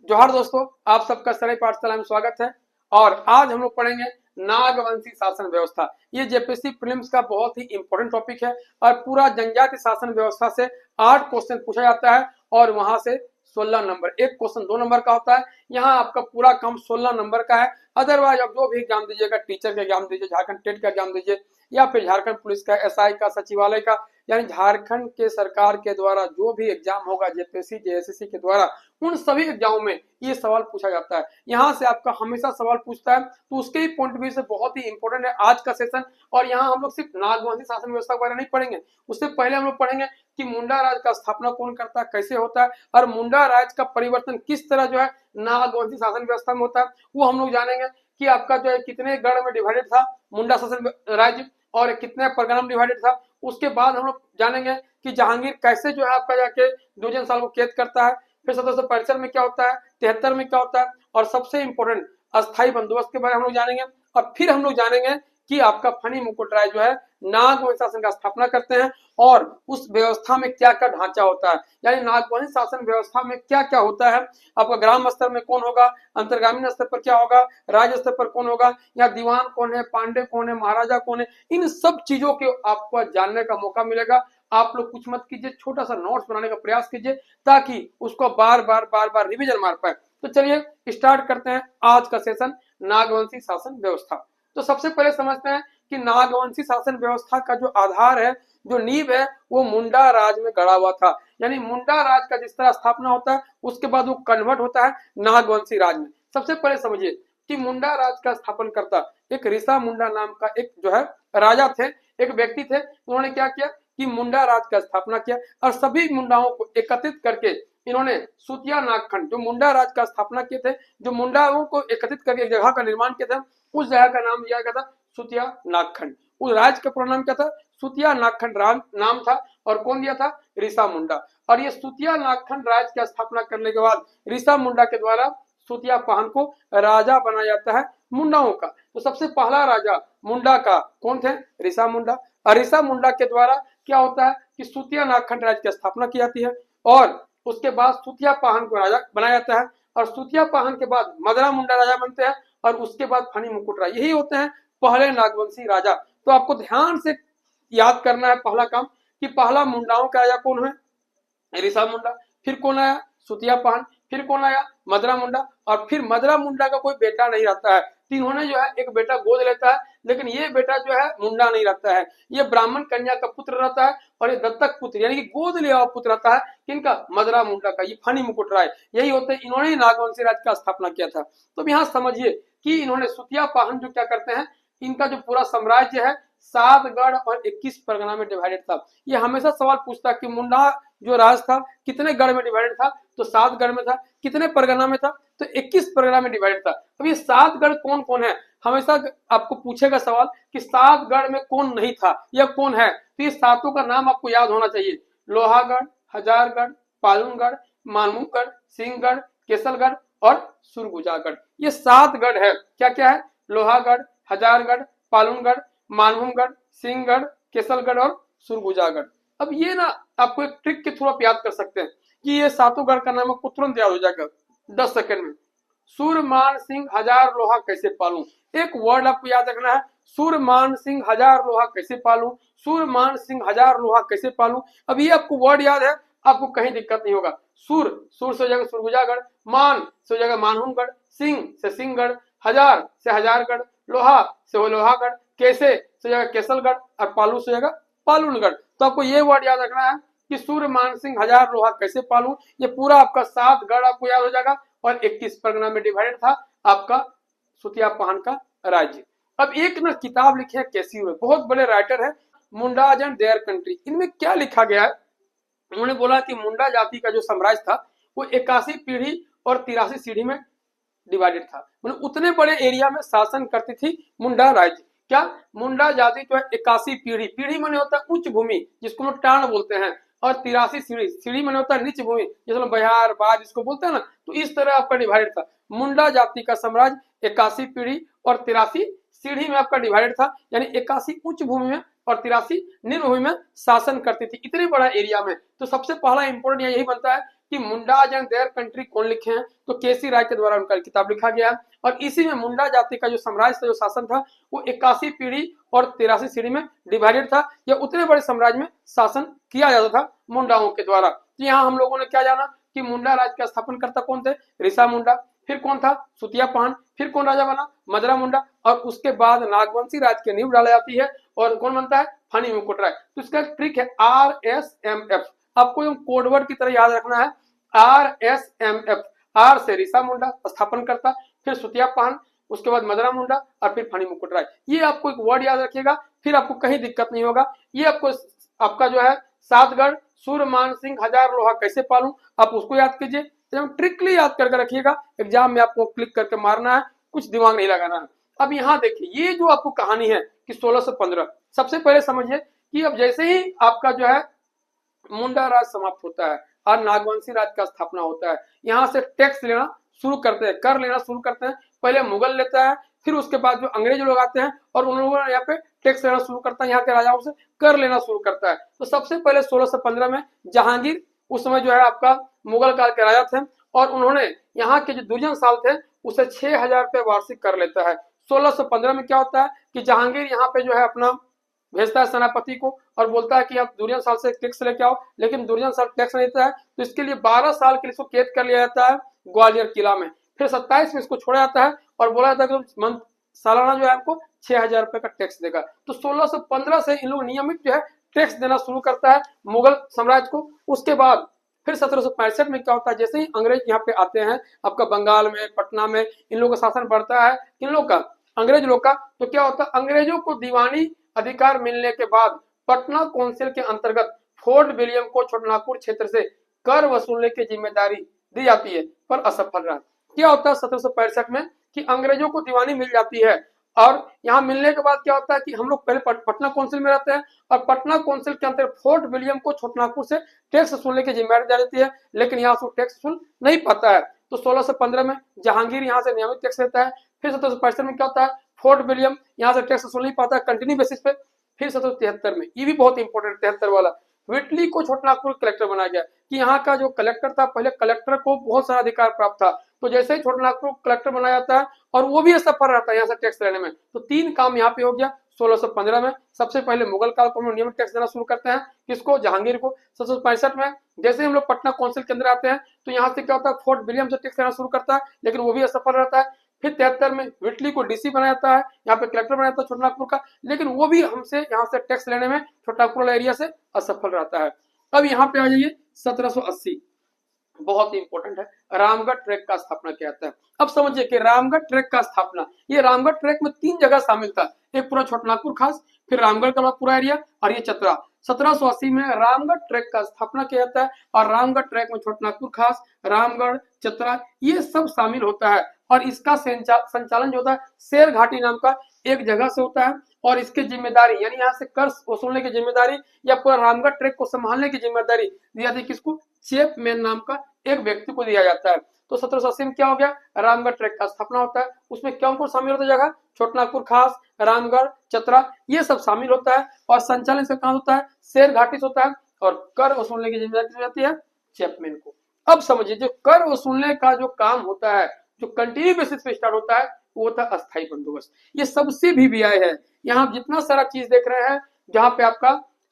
जोहार दोस्तों, आप सबका सरई पाठशाला में स्वागत है। और आज हम लोग पढ़ेंगे नागवंशी शासन व्यवस्था। ये जेपीएससी प्रीलिम्स का बहुत ही इंपॉर्टेंट टॉपिक है और पूरा जनजाति शासन व्यवस्था से 8 क्वेश्चन पूछा जाता है और वहां से 16 नंबर, एक क्वेश्चन 2 नंबर का होता है। यहाँ आपका पूरा काम 16 नंबर का है। अदरवाइज आप जो भी एग्जाम दीजिएगा, टीचर का एग्जाम दीजिए, झारखंड टेट का एग्जाम दीजिए या फिर झारखंड पुलिस का, एसआई का, सचिवालय का, यानी झारखंड के सरकार के द्वारा जो भी एग्जाम होगा जेपीएससी जेएसएससी के द्वारा, उन सभी एग्जामों में ये सवाल पूछा जाता है। यहाँ से आपका हमेशा सवाल पूछता है, तो उसके ही पॉइंट ऑफ व्यू से बहुत ही इंपॉर्टेंट है आज का सेशन। और यहाँ हम लोग सिर्फ नागवंशी शासन व्यवस्था के बारे में नहीं पढ़ेंगे, उससे पहले हम लोग पढ़ेंगे कि मुंडा राज का स्थापना कौन करता है, कैसे होता है, और मुंडा राज का परिवर्तन किस तरह जो है नागवंशी शासन व्यवस्था में होता है, वो हम लोग जानेंगे। कि आपका जो है कितने गढ़ में डिवाइडेड था मुंडा शासन राज्य और कितने परगना में डिवाइडेड था। उसके बाद हम लोग जानेंगे कि जहांगीर कैसे जो है आपका जाके दूजन साल को कैद करता है, फिर 1765 में क्या होता है, 73 में क्या होता है, और सबसे इंपॉर्टेंट अस्थायी बंदोबस्त के बारे में हम लोग जानेंगे। और फिर हम लोग जानेंगे कि आपका फनी मुकुट राय जो है नागवंशी शासन का स्थापना करते हैं और उस व्यवस्था में क्या क्या ढांचा होता है, यानी नागवंशी शासन व्यवस्था में क्या क्या होता है। आपका ग्राम स्तर में कौन होगा, अंतर्ग्रामीण स्तर पर क्या होगा, राज्य स्तर पर कौन होगा, या दीवान कौन है, पांडे कौन है, महाराजा कौन है, इन सब चीजों के आपको जानने का मौका मिलेगा। आप लोग कुछ मत कीजिए, छोटा सा नोट्स बनाने का प्रयास कीजिए ताकि उसको बार बार रिवीजन मार पाए। तो चलिए स्टार्ट करते हैं आज का सेशन, नागवंशी शासन व्यवस्था। तो सबसे पहले समझते हैं कि नागवंशी शासन व्यवस्था का जो आधार है, जो नींव है, वो मुंडा राज में गड़ा हुआ था। यानी मुंडा राज का जिस तरह स्थापना होता है उसके बाद वो कन्वर्ट होता है नागवंशी राज में। सबसे पहले समझिए कि मुंडा राज का स्थापन करता एक ऋषा मुंडा नाम का एक जो है राजा थे, एक व्यक्ति थे। उन्होंने क्या किया कि मुंडा राज का स्थापना किया और सभी मुंडाओं को एकत्रित करके इन्होंने सुतिया नागखंड, जो मुंडा राज का स्थापना किए थे, जो मुंडाओं को एकत्रित करके एक जगह का निर्माण किया था, उस जगह का नाम दिया गया था सुतिया नागखंड। उस राज्य का पूरा नाम क्या था, सुतिया नागखंड नाम था। और कौन दिया था, ऋषा मुंडा। और ये सुतिया नागखंड राज्य की स्थापना करने के बाद ऋषा मुंडा के द्वारा सुतिया पाहन को राजा बनाया जाता है मुंडाओं का। तो सबसे पहला राजा मुंडा का कौन थे, ऋषा मुंडा। और ऋषा मुंडा के द्वारा क्या होता है कि सुतिया नागखंड राज्य की स्थापना की जाती है और उसके बाद सुतिया पाहन को राजा बनाया जाता है। और सुतिया पाहन के बाद मदरा मुंडा राजा बनते हैं और उसके बाद फनी मुकुट राय। यही होते हैं पहले नागवंशी राजा। तो आपको ध्यान से याद करना है पहला काम कि पहला मुंडाओं का राजा कौन है, ऋषा मुंडा। फिर कौन आया, सुतिया पाहन। फिर कौन आया, मदरा मुंडा। और फिर मदरा मुंडा का कोई बेटा नहीं रहता है, तो इन्होंने जो है एक बेटा गोद लेता है, लेकिन ये बेटा जो है मुंडा नहीं रहता है, ये ब्राह्मण कन्या का पुत्र रहता है और ये दत्तक पुत्र यानी कि गोद लिया हुआ पुत्र रहता है किनका, मदरा मुंडा का, ये फनी मुकुट राय। यही होते हैं, इन्होंने नागवंशी राज का स्थापना किया था। तो यहाँ समझिए कि इन्होंने सुतिया पाहन जो क्या करते हैं, इनका जो पूरा साम्राज्य है 7 गढ़ और 21 परगना में डिवाइडेड था। ये हमेशा सवाल पूछता कि मुंडा जो राज था कितने गढ़ में डिवाइडेड था, तो 7 गढ़ में था। कितने परगना में था, तो 21 परगना में डिवाइडेड था। अब ये 7 गढ़ कौन कौन है, हमेशा आपको पूछेगा सवाल कि 7 गढ़ में कौन नहीं था या कौन है, तो ये सातों का नाम आपको याद होना चाहिए। लोहागढ़, हजारगढ़, पालनगढ़, मानमुखगढ़, सिंहगढ़, केसलगढ़ और सुरगुजागढ़। ये 7 गढ़ है। क्या क्या है, लोहागढ़, हजारगढ़, पालनगढ़, मानभूमगढ़, सिंहगढ़, केसलगढ़ और सुरगुजागढ़। अब ये ना आपको एक ट्रिक के थ्रू आप याद कर सकते हैं कि ये सातों गढ़ का नाम आपको तुरंत याद हो जाएगा 10 सेकंड में। सूरमान सिंह हजार लोहा कैसे पालूं, एक वर्ड आपको याद रखना है, सूरमान सिंह हजार लोहा कैसे पालूं, सूरमान सिंह हजार लोहा कैसे पालूं। अब ये आपको वर्ड याद है, आपको कहीं दिक्कत नहीं होगा। सूर से हो जाएगा सुरगुजागढ़, मान से हो जाएगा मानभूमगढ़, सिंह से सिंहगढ़, हजार से हजारगढ़, लोहा से हो लोहागढ़, कैसे से जाएगा केसलगढ़ और पालू से जाएगा पालूनगढ़। तो आपको ये वर्ड याद रखना है कि सूरमान सिंह हजार लोहा कैसे पालू। ये पूरा आपका 7 गढ़ आपको याद हो जाएगा और 21 परगना में डिवाइडेड था आपका सुतिया पाहन का राज्य। अब एक ना किताब लिखे है कैसीओ, बहुत बड़े राइटर है, मुंडाज एंड देयर कंट्री। इनमें क्या लिखा गया है, उन्होंने बोला कि मुंडा जाति का जो साम्राज्य था वो 81 पीढ़ी और 83 सीढ़ी में डिवाइडेड था। मतलब उतने बड़े एरिया में शासन करती थी मुंडा राज्य। क्या, मुंडा जाति जो है 81 पीढ़ी, पीढ़ी माने होता है उच्च भूमि जिसको लोग टाण बोलते हैं, और 83 सीढ़ी, सीढ़ी माने होता है नीच भूमि जिसको बिहार बाज जिसको बोलते हैं ना। तो इस तरह आपका डिवाइडेड था मुंडा जाति का साम्राज्य। 81 पीढ़ी और 83 सीढ़ी में आपका डिवाइडेड था, यानी 81 उच्च भूमि में और 83 निम्नभूमि में शासन करती थी, इतने बड़ा एरिया में। तो सबसे पहला इंपोर्टेंट यही बनता है कि मुंडाज एंड देयर कंट्री कौन लिखे हैं, तो केसी राय के द्वारा उनका किताब लिखा गया। और इसी में मुंडा जाति का जो साम्राज्य था, जो शासन था, वो 81 पीढ़ी और 83 सीढ़ी में डिवाइडेड था। यह उतने बड़े साम्राज्य में शासन किया जाता था मुंडाओं के द्वारा। तो यहाँ हम लोगों ने क्या जाना कि मुंडा राज का स्थापनकर्ता कौन थे, ऋषा मुंडा, फिर कौन था, सुतिया पान, फिर कौन राजा बना, मदरा मुंडा, और उसके बाद नागवंशी राज की नींव डाली जाती है और कौन बनता है, फनी मुकुट राय। तो इसका ट्रिक है RSMF, आपको कोडवर्ड की तरह याद रखना है, RSMF। आर से ऋषा मुंडा स्थापन करता, फिर सुतिया पान, उसके बाद मदरा मुंडा और फिर फनी मुकुट राय। ये आपको एक वर्ड याद रखिएगा, फिर आपको कहीं दिक्कत नहीं होगा। ये आपको आपका जो है सातगढ़ सूरमान सिंह हजार लोहा कैसे पालूं, आप उसको याद कीजिए, ट्रिकली याद करके रखिएगा, एग्जाम में आपको क्लिक करके मारना है, कुछ दिमाग नहीं लगाना है। अब यहाँ देखिए, ये जो आपको कहानी है कि 1615, सबसे पहले समझिए कि अब जैसे ही आपका जो है मुंडा राज समाप्त होता है और नागवंशी राज का स्थापना होता है, यहाँ से टैक्स लेना शुरू करते हैं, कर लेना शुरू करते हैं। पहले मुगल लेता है, फिर उसके बाद जो अंग्रेज लोग आते हैं और उन लोगों ने यहाँ पे टैक्स लेना शुरू करता है, यहाँ के राजाओं से कर लेना शुरू करता है। तो सबसे पहले 1615 में जहांगीर, उस समय जो है आपका मुगल काल के राजा थे, और उन्होंने यहाँ के जो दुर्जन साल थे उसे 6000 रुपये वार्षिक कर लेता है। 1615 में क्या होता है कि जहांगीर यहाँ पे जो है अपना भेजता है सेनापति को और बोलता है कि आप दुर्जन साल से टैक्स लेके आओ, लेकिन दुर्जन साल टैक्स नहीं देता है, तो इसके लिए 12 साल के लिए इसको कैद कर लिया जाता है ग्वालियर किला में। फिर 27 में इसको छोड़ा जाता है और बोला जाता है कि सालाना जो है आपको 6000 रुपए का टैक्स देगा। तो 1615 से इन लोग नियमित जो है टैक्स देना शुरू करता है मुगल साम्राज्य को। उसके बाद फिर 1765 में क्या होता है, जैसे ही अंग्रेज यहाँ पे आते हैं आपका बंगाल में, पटना में, इन लोगों का शासन बढ़ता है, इन लोग का, अंग्रेज लोग का। तो क्या होता है, अंग्रेजों को दीवानी अधिकार मिलने के बाद पटना काउंसिल के अंतर्गत फोर्ट विलियम को छोटानागपुर क्षेत्र से कर वसूलने की जिम्मेदारी दी जाती है, पर असफल रहा। क्या होता है 1765 में कि अंग्रेजों को दीवानी मिल जाती है, और यहाँ मिलने के बाद क्या होता है कि हम लोग पहले पटना काउंसिल में रहते हैं, और पटना काउंसिल के अंतर्गत फोर्ट विलियम को छोटानागपुर से टैक्स वसूलने की जिम्मेदारी दी जाती है, लेकिन यहाँ से टैक्स वसूल नहीं पाता है। तो 1615 में जहांगीर यहाँ से नियमित टैक्स लेता है। फिर 1765 में क्या होता है, फोर्ट विलियम यहाँ से टैक्स वसूल नहीं पाता है कंटिन्यू बेसिस पे। फिर 1773 में, ये भी बहुत इंपॉर्टेंट, 73 वाला, व्हिटली को छोटानागपुर कलेक्टर बनाया गया कि यहाँ का जो कलेक्टर था, पहले कलेक्टर को बहुत सारा अधिकार प्राप्त था, तो जैसे ही छोटानागपुर कलेक्टर बनाया जाता है और वो भी असफल रहता है यहाँ से टैक्स लेने में, तो 3 काम यहाँ पे हो गया 1615 में। सबसे पहले मुगल काल को हम नियमित टैक्स देना शुरू करते हैं, किसको, जहांगीर को। 1765 में जैसे हम लोग पटना काउंसिल के अंदर आते हैं तो यहाँ से क्या होता है, फोर्ट विलियम से टैक्स देना शुरू करता है, लेकिन वो भी असफल रहता है। फिर 73 में व्हिटली को डीसी बनाया जाता है, यहाँ पे कलेक्टर बनाया जाता है छोटानागपुर का, लेकिन वो भी हमसे यहाँ से टैक्स लेने में छोटानागपुर एरिया से असफल रहता है। अब यहाँ पे आ जाइए 1780, बहुत ही इंपॉर्टेंट है, रामगढ़ ट्रैक का स्थापना किया जाता है। अब समझिए कि रामगढ़ ट्रैक का स्थापना, ये रामगढ़ ट्रैक में 3 जगह शामिल था, एक पूरा छोटानागपुर खास, फिर रामगढ़ का पूरा एरिया, और ये चतरा। 1780 में रामगढ़ ट्रैक का स्थापना किया जाता है, और रामगढ़ ट्रैक में छोटानागपुर खास, रामगढ़, चतरा, ये सब शामिल होता है। और इसका संचालन जो होता है शेर घाटी नाम का एक जगह से होता है, और इसकी जिम्मेदारी यानी यहाँ से कर वसूलने की जिम्मेदारी या पूरा रामगढ़ ट्रैक को संभालने की जिम्मेदारी दी जाती है किसको, चैपमैन नाम का एक व्यक्ति को दिया जाता है। तो 1780 में क्या हो गया, रामगढ़ ट्रैक का स्थापना होता है, उसमें कौन कौन शामिल होता है जगह, छोटानागपुर खास, रामगढ़, चतरा, ये सब शामिल होता है। और संचालन से कहाँ होता है, शेर घाटी से होता है, और कर वसूलने की जिम्मेदारी दी जाती है चैपमैन को। अब समझिए, जो कर वसूलने का जो काम होता है, जो कंटिन्यू बेसिस पे स्टार्ट होता है, वो होता है अस्थायी बंदोबस्त। ये सबसे भी VI है, यहाँ जितना सारा चीज देख रहे हैं, जहाँ पे आपका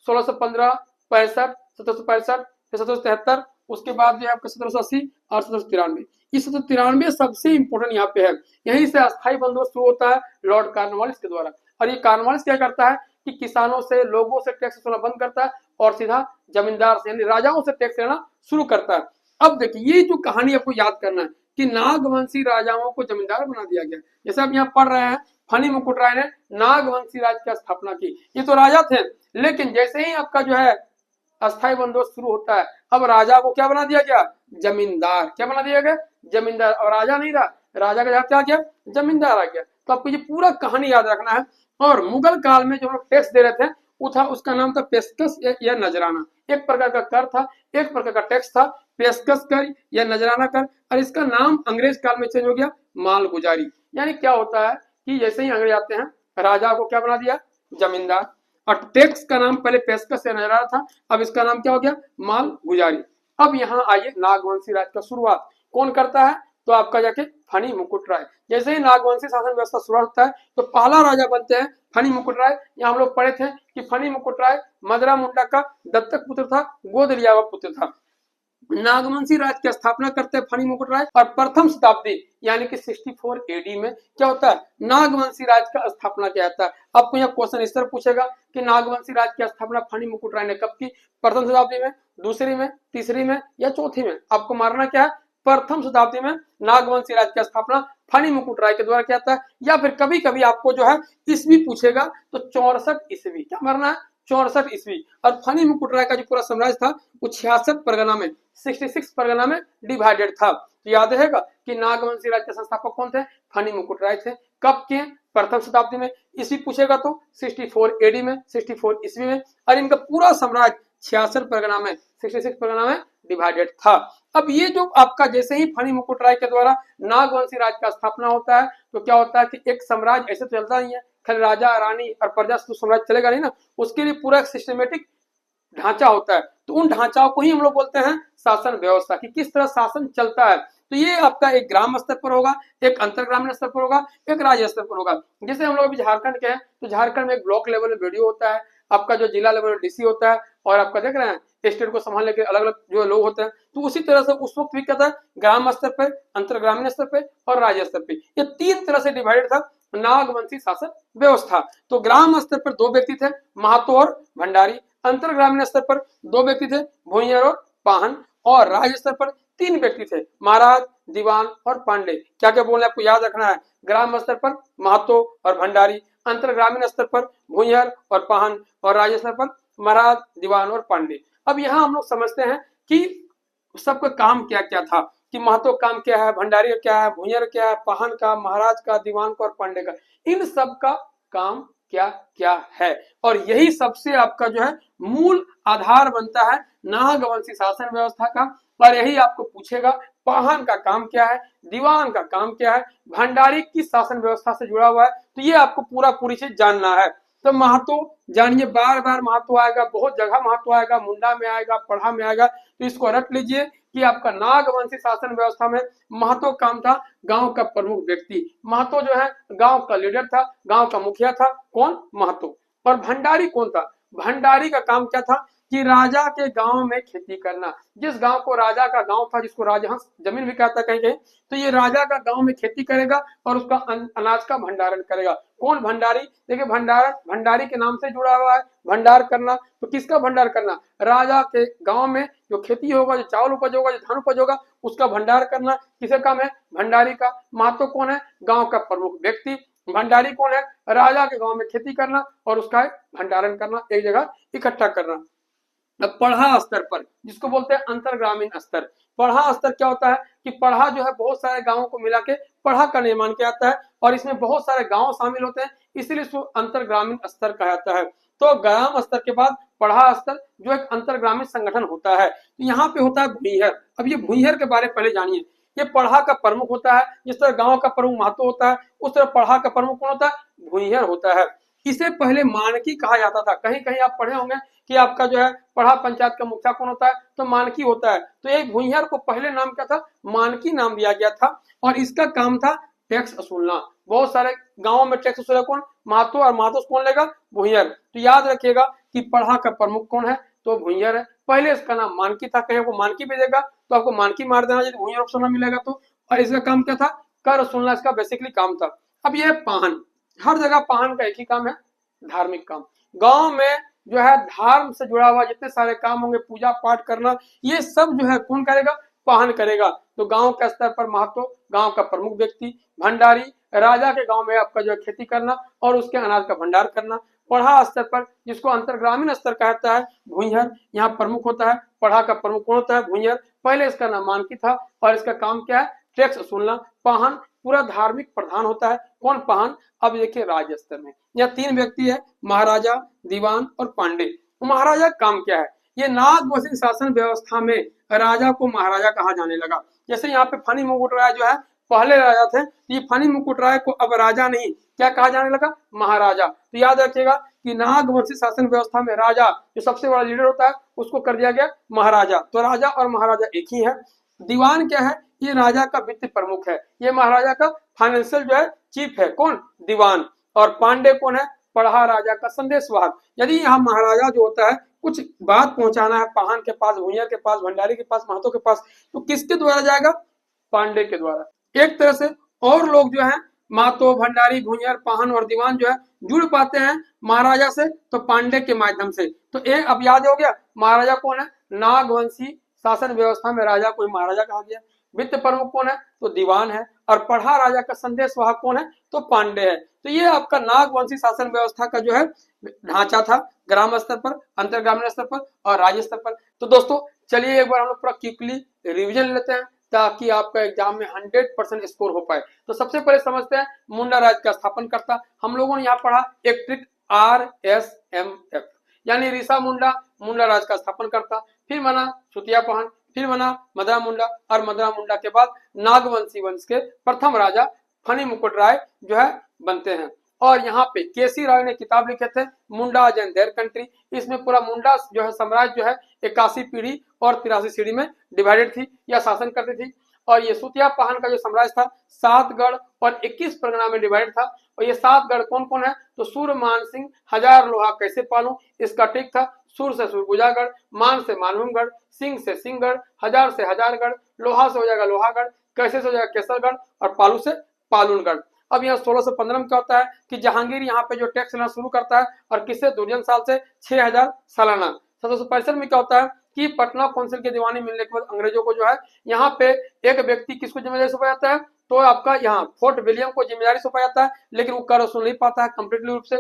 1615, 65, 1765, फिर 1773, उसके बाद जो आपका 1780 और 1793, ये 1793 सबसे इंपोर्टेंट यहाँ पे है। यहीं से अस्थायी बंदोबस्त शुरू होता है लॉर्ड कॉर्नवालिस के द्वारा। और ये कॉर्नवालिस क्या करता है कि किसानों से, लोगों से टैक्स वसूलना बंद करता है और सीधा जमींदार से यानी राजाओं से टैक्स लेना शुरू करता है। अब देखिए, ये जो कहानी आपको याद करना है कि नागवंशी राजाओं को जमींदार बना दिया गया। जैसे आप यहाँ पढ़ रहे हैं, फनी मुकुट राय ने नागवंशी राज की स्थापना की। ये तो राजा थे, लेकिन जैसे ही आपका जो है अस्थायी बंदोबस्त शुरू होता है, अब राजा को क्या बना दिया गया, जमींदार। क्या बना दिया गया, जमींदार। और राजा नहीं रहा, राजा का क्या गया, जमींदार आ गया। तो आपको ये पूरा कहानी याद रखना है। और मुगल काल में जो लोग टैक्स दे रहे थे वो था, उसका नाम था पेशकश या नजराना। एक प्रकार का कर था, एक प्रकार का टैक्स था, पेशकश कर या नजराना कर। और इसका नाम अंग्रेज काल में चेंज हो गया मालगुजारी। यानी क्या होता है कि जैसे ही अंग्रेज आते हैं, राजा को क्या बना दिया, जमींदार। और टैक्स का नाम पहले पेशकश से नजर आ रहा था, अब इसका नाम क्या हो गया, माल गुजारी। अब यहाँ आइए नागवंशी राज का शुरुआत कौन करता है, तो आपका जाके फणी मुकुट राय। जैसे ही नागवंशी शासन व्यवस्था शुरू होता है तो पहला राजा बनते हैं फणी मुकुट राय। यहाँ हम लोग पढ़े थे कि फणी मुकुट राय मदरा मुंडा का दत्तक पुत्र था, गोद लिया हुआ पुत्र था। नागवंशी राज की स्थापना करते हैं फणी मुकुट राय और प्रथम शताब्दी यानी कि 64 एडी में क्या होता है, नागवंशी राज का स्थापना किया जाता है। आपको यहाँ क्वेश्चन इस तरह पूछेगा कि नागवंशी राज की स्थापना फणी मुकुट राय ने कब की, प्रथम शताब्दी में, दूसरी में, तीसरी में या चौथी में। आपको मारना क्या है, प्रथम शताब्दी में नागवंशी राज की स्थापना फणी मुकुट राय के द्वारा किया जाता है। या फिर कभी कभी आपको जो है ईस्वी पूछेगा तो 64 ईस्वी, क्या मारना है, 64 ईस्वी। और फणी मुकुट राय का जो पूरा साम्राज्य था वो 66 परगना में, 66 परगना में डिवाइडेड था। तो याद रहेगा कि नागवंशी राज्य के संस्थापक कौन थे, फणी मुकुट राय थे। कब के, प्रथम शताब्दी में। ईस्वी पूछेगा तो 64 एडी में, 64 ईस्वी में। और इनका पूरा साम्राज्य 66 परगना में, 66 परगना में डिवाइडेड था। अब ये जो आपका जैसे ही फणी मुकुट राय के द्वारा नागवंशी राज्य का स्थापना होता है तो क्या होता है कि एक साम्राज्य ऐसे तो चलता नहीं है, खाली राजा रानी और प्रजा तो साम्राज्य चलेगा नहीं ना, उसके लिए पूरा एक सिस्टमेटिक ढांचा होता है। तो उन ढांचाओं को ही हम लोग बोलते हैं शासन व्यवस्था, कि किस तरह शासन चलता है। तो ये आपका एक ग्राम स्तर पर होगा, एक अंतरग्रामीण स्तर पर होगा, एक राज्य स्तर पर होगा। जैसे हम लोग अभी झारखंड के हैं तो झारखंड में एक ब्लॉक लेवल में बीडीओ होता है, आपका जो जिला लेवल में डीसी होता है, और आपका देख रहे हैं स्टेट को संभालने के अलग अलग जो लोग होते हैं। तो उसी तरह से उस वक्त भी क्या था, ग्राम स्तर पर, अंतरग्रामीण स्तर पर और राज्य स्तर पर, ये 3 तरह से डिवाइडेड था नागवंशी शासन व्यवस्था। तो ग्राम स्तर पर 2 व्यक्ति थे, महतो और भंडारी। अंतरग्रामीण स्तर पर 2 व्यक्ति थे, भुइंयर और पाहन। और राज्य स्तर पर 3 व्यक्ति थे, महाराज, दीवान और पांडे। क्या क्या बोलना है आपको याद रखना है, ग्राम स्तर पर महतो और भंडारी, अंतरग्रामीण स्तर पर भुइंयर और पाहन, और राज्य स्तर पर महाराज, दीवान और पांडे। अब यहाँ हम लोग समझते हैं कि सबका काम क्या क्या था, कि महतो काम क्या है, भंडारी का क्या है, भुइंयर क्या है, पाहन का, महाराज का, दीवान का और पांडे का, इन सब का काम क्या क्या है। और यही सबसे आपका जो है मूल आधार बनता है नागवंशी शासन व्यवस्था का। और यही आपको पूछेगा पाहन का काम क्या है, दीवान का काम क्या है, भंडारी किस शासन व्यवस्था से जुड़ा हुआ है, तो ये आपको पूरी चीज जानना है। तो महतो जानिए, बार बार महतो आएगा, बहुत जगह महतो आएगा, मुंडा में आएगा, पढ़ा में आएगा, तो इसको रट लीजिए कि आपका नागवंशी शासन व्यवस्था में महतो काम था गांव का प्रमुख व्यक्ति। महतो जो है गांव का लीडर था, गांव का मुखिया था, कौन, महतो। और भंडारी कौन था, भंडारी का काम क्या था कि राजा के गांव में खेती करना। जिस गांव को राजा का गांव था, जिसको राजहंस जमीन भी कहता कहीं कहीं, तो ये राजा का गांव में खेती करेगा और उसका अनाज का भंडारण करेगा। कौन, भंडारी। देखिए भंडारण भंडारी के नाम से जुड़ा हुआ है, भंडार करना। तो किसका भंडार करना, राजा के गांव में जो खेती होगा, जो चावल उपज होगा, जो धान उपज होगा, उसका भंडार करना किसका काम है, भंडारी का। महतो कौन है, गांव का प्रमुख व्यक्ति। भंडारी कौन है, राजा के गांव में खेती करना और उसका भंडारण करना, एक जगह इकट्ठा करना। अब पढ़ा स्तर पर, जिसको बोलते हैं अंतरग्रामीण स्तर। पढ़ा स्तर क्या होता है कि पढ़ा जो है बहुत सारे गांवों को मिला के पढ़ा का निर्माण किया जाता है और इसमें बहुत सारे गांव शामिल होते हैं, इसीलिए इसको अंतरग्रामीण स्तर कहा जाता है। तो ग्राम स्तर के बाद पढ़ा स्तर जो एक अंतरग्रामीण संगठन होता है। तो यहाँ पे होता है भुइंयर। अब ये भुइंयर के बारे में पहले जानिए। ये पढ़ा का प्रमुख होता है, जिस तरह गांव का प्रमुख महतो होता है उस तरह पढ़ा का प्रमुख कौन होता है, भुइंयर होता है। इसे पहले मानकी कहा जाता था। कहीं कहीं आप पढ़े होंगे कि आपका जो है पढ़ा पंचायत का मुखिया कौन होता है, तो मानकी होता है। तो एक भुइंयर को पहले नाम क्या था, मानकी नाम दिया गया था और इसका काम था टैक्स वसूलना। बहुत सारे गांवों में टैक्स वसूला कौन, महतो, और महतो कौन लेगा, भुइंयर। तो याद रखिएगा कि पढ़ा का प्रमुख कौन है, तो भुइंयर है। पहले इसका नाम मानकी था, कहीं आपको मानकी भेजेगा तो आपको मानकी मार देना यदि भुइंयर ऑप्शन में मिलेगा तो। और इसका काम क्या था, कर वसूलना इसका बेसिकली काम था। अब यह पाहन, हर जगह पाहन का एक ही काम है, धार्मिक काम। गांव में जो है धर्म से जुड़ा हुआ जितने सारे काम होंगे, पूजा पाठ करना, ये सब जो है कौन करेगा, पाहन करेगा। तो गांव के स्तर पर महतो, गांव का प्रमुख व्यक्ति। भंडारी, राजा के गांव में आपका जो है खेती करना और उसके अनाज का भंडार करना। पढ़ा स्तर पर, जिसको अंतरग्रामीण स्तर कहता है, भुइंयर यहाँ प्रमुख होता है। पढ़ा का प्रमुख कौन होता है, भुइंयर। पहले इसका नाम मानकी था और इसका काम क्या है, टैक्स वसूलना। पाहन पूरा धार्मिक प्रधान होता है, कौन, पाहन। अब देखिए राज्य स्तर में यहाँ 3 व्यक्ति है, महाराजा, दीवान और पांडे। महाराजा काम क्या है, ये नागवंशी शासन व्यवस्था में राजा को महाराजा कहा जाने लगा। जैसे यहाँ पे फणी मुकुट राय जो है पहले राजा थे, ये फणी मुकुट राय को अब राजा नहीं क्या कहा जाने लगा, महाराजा। तो याद रखिएगा कि नागवंशी शासन व्यवस्था में राजा जो सबसे बड़ा लीडर होता है उसको कर दिया गया महाराजा। तो राजा और महाराजा एक ही है। दीवान क्या है? ये राजा का वित्त प्रमुख है, ये महाराजा का फाइनेंशियल जो है चीफ है। कौन? दीवान। और पांडे कौन है? पढ़ा राजा का संदेशवाहक। यदि यहाँ महाराजा जो होता है कुछ बात पहुंचाना है पाहन के पास, भुइयां के पास, भंडारी के पास, महतो के पास, तो किसके द्वारा जाएगा? पांडे के द्वारा। एक तरह से और लोग जो है महतो, भंडारी, भुइयार, पाहन और दीवान जो है जुड़ पाते हैं महाराजा से तो पांडे के माध्यम से। तो ये अब याद हो गया महाराजा कौन है? नागवंशी शासन व्यवस्था में राजा को ही महाराजा कहा गया। वित्त प्रमुख कौन है? तो दीवान है। और पढ़ा राजा का संदेशवाहक कौन है? तो पांडे है। तो ये आपका नागवंशी शासन व्यवस्था का जो है ढांचा था, ग्राम स्तर पर, अंतरग्रामीण स्तर पर और राज्य स्तर पर। तो दोस्तों चलिए एक बार हम लोग पूरा क्विकली रिविजन लेते हैं ताकि आपका एग्जाम में 100% स्कोर हो पाए। तो सबसे पहले समझते हैं मुंडा राज का स्थापन करता। हम लोगों ने यहाँ पढ़ा एक ट्रिक RSMF, यानी ऋषा मुंडा मुंडा राज का स्थापन करता। फिर बना सुतिया पहन, फिर बना मदरा मुंडा और मदरा मुंडा के बाद नागवंशी वंश के प्रथम राजा फनी मुकुट राय जो है बनते हैं। और यहाँ पे केसी राय ने किताब लिखे थे मुंडा एंड देयर कंट्री। इसमें पूरा मुंडा जो है साम्राज्य जो है 81 पीढ़ी और 83 सीढ़ी में डिवाइडेड थी या शासन करती थी। और ये सुतिया पहान का जो साम्राज्य था 7 गढ़ और 21 परगना में डिवाइड था। और ये 7 गढ़ कौन कौन है? तो सूर, मान सिंह, हजार लोहा कैसे पालूं, इसका ठीक था। सूर से सूरगुजागढ़, मान से मानभूमगढ़, सिंह से सिंहगढ़, हजार से हजारगढ़, लोहा से हो जाएगा लोहागढ़, कैसे से हो जाएगा केसरगढ़ और पालू से पालूनगढ़। अब यहाँ 1615 में क्या होता है कि जहांगीर यहाँ पे जो टैक्स लेना शुरू करता है और किससे? दुर्जन साल से 6000 सालाना। 1765 में क्या होता है कि पटना काउंसिल की दीवानी मिलने के बाद अंग्रेजों को जो है यहाँ पे एक व्यक्ति किसको जिम्मेदारी सौंपा जाता है? तो आपका यहाँ फोर्ट विलियम को जिम्मेदारी सौंपा जाता है, लेकिन वो कर वसूल नहीं पाता है कंप्लीटली रूप से।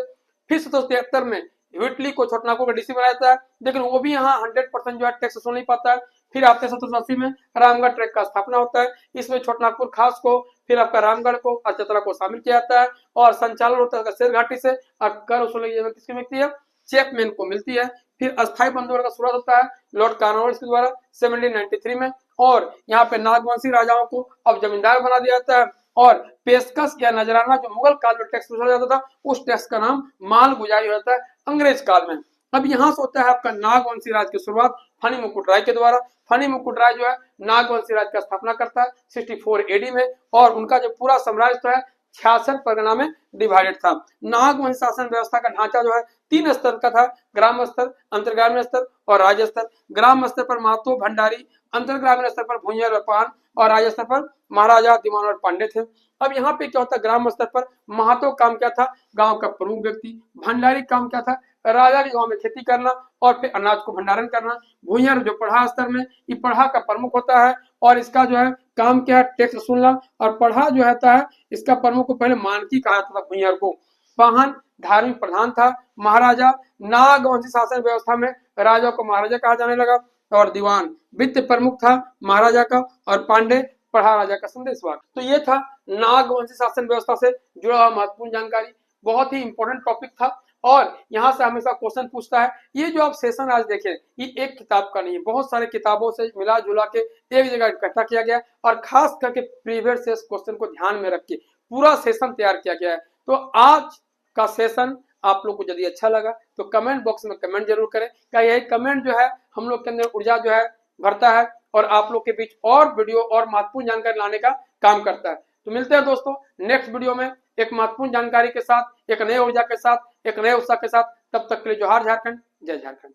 फिर 1773 में व्हिटली को छोटनागपुर का डीसी बनाया जाता है, लेकिन वो भी यहाँ 100% जो है टैक्स वसूल नहीं पाता है। फिर आते हैं 1780 में रामगढ़ ट्रैक का स्थापना होता है। इसमें छोटनागपुर खास को, फिर आपका रामगढ़ को और चतरा को शामिल किया जाता है और संचालन होता है शेर घाटी से। और कर वसूली किसकी मिलती है? चैपमैन को मिलती है। फिर अस्थायी बंदोबस्त का शुरुआत होता है लॉर्ड कॉर्नवालिस के द्वारा 1793 में। और यहाँ पे नागवंशी राजाओं को अब जमींदार बना दिया जाता है और पेशकश या नजराना जो मुगल काल में टैक्स वसूला जाता था उस टैक्स का नाम माल गुजारी होता है अंग्रेज काल में। अब यहाँ से होता है आपका नागवंशी राज की शुरुआत फनी मुकुट राय के द्वारा। फनी मुकुट राय जो है नागवंशी राज का स्थापना करता है 64 AD में और उनका जो पूरा साम्राज्य तो है 66 परगना में डिवाइडेड था। नागवंश शासन व्यवस्था का ढांचा जो है 3 स्तर का था, ग्राम स्तर, अंतर्ग्रामीण स्तर और राज्य स्तर। ग्राम स्तर पर महतो, भंडारी, अंतर्ग्रामीण स्तर पर भुइयार और पान और राज्य स्तर पर महाराजा, दीवान और पांडे थे। अब यहाँ पे क्या होता है? ग्राम स्तर पर महतो काम क्या था? गांव का प्रमुख व्यक्ति। भंडारी काम क्या था? राजा के गांव में खेती करना और फिर अनाज को भंडारण करना। भुइयार जो पढ़ा स्तर में, ये पढ़ा का प्रमुख होता है और इसका जो है काम क्या है? टैक्स वसूलना। और पढ़ा जो होता है इसका प्रमुख को पहले मानकी कहा जाता था भुइयार को। पाहन धार्मिक प्रधान था। महाराजा नागवंशी शासन व्यवस्था में राजा को महाराजा कहा जाने लगा। और दीवान वित्त प्रमुख था महाराजा का और पांडे पढ़ा राजा का संदेशवाहक। तो ये था नागवंशी शासन व्यवस्था से जुड़ा हुआ महत्वपूर्ण जानकारी। बहुत ही इंपॉर्टेंट टॉपिक था और यहाँ से हमेशा क्वेश्चन पूछता है। ये जो आप सेशन आज देखें ये एक किताब का नहीं है, बहुत सारे किताबों से मिला जुला के एक जगह इकट्ठा किया गया और खास करके प्रीवियस क्वेश्चन को ध्यान में रख के पूरा सेशन तैयार किया गया है। तो आज का सेशन आप लोग को यदि अच्छा लगा तो कमेंट बॉक्स में कमेंट जरूर करें। क्या यही कमेंट जो है हम लोग के अंदर ऊर्जा जो है भरता है और आप लोग के बीच और वीडियो और महत्वपूर्ण जानकारी लाने का काम करता है। तो मिलते हैं दोस्तों नेक्स्ट वीडियो में एक महत्वपूर्ण जानकारी के साथ, एक नए ऊर्जा के साथ, एक नए उत्साह के साथ। तब तक के लिए जोहार झारखंड, जय झारखंड।